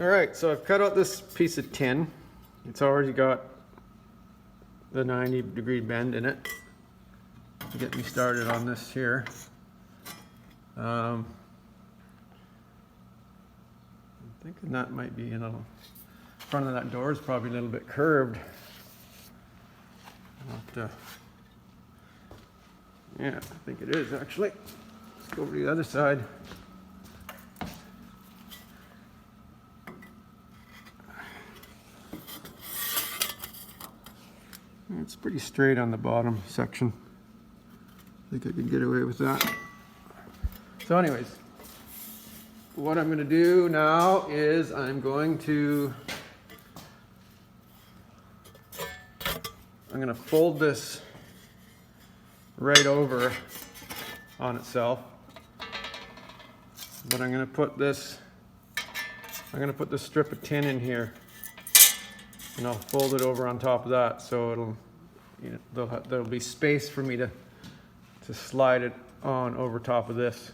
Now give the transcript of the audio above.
Alright, so I've cut out this piece of tin. It's already got the 90-degree bend in it to get me started on this here. I'm thinking that might be, front of that door is probably a little bit curved. Yeah, I think it is actually. Let's go over to the other side. It's pretty straight on the bottom section. I think I can get away with that. So anyways, what I'm going to do now is I'm going to fold this right over on itself. But I'm going to put this strip of tin in here, and I'll fold it over on top of that, so it'll, there'll be space for me to slide it on over top of this.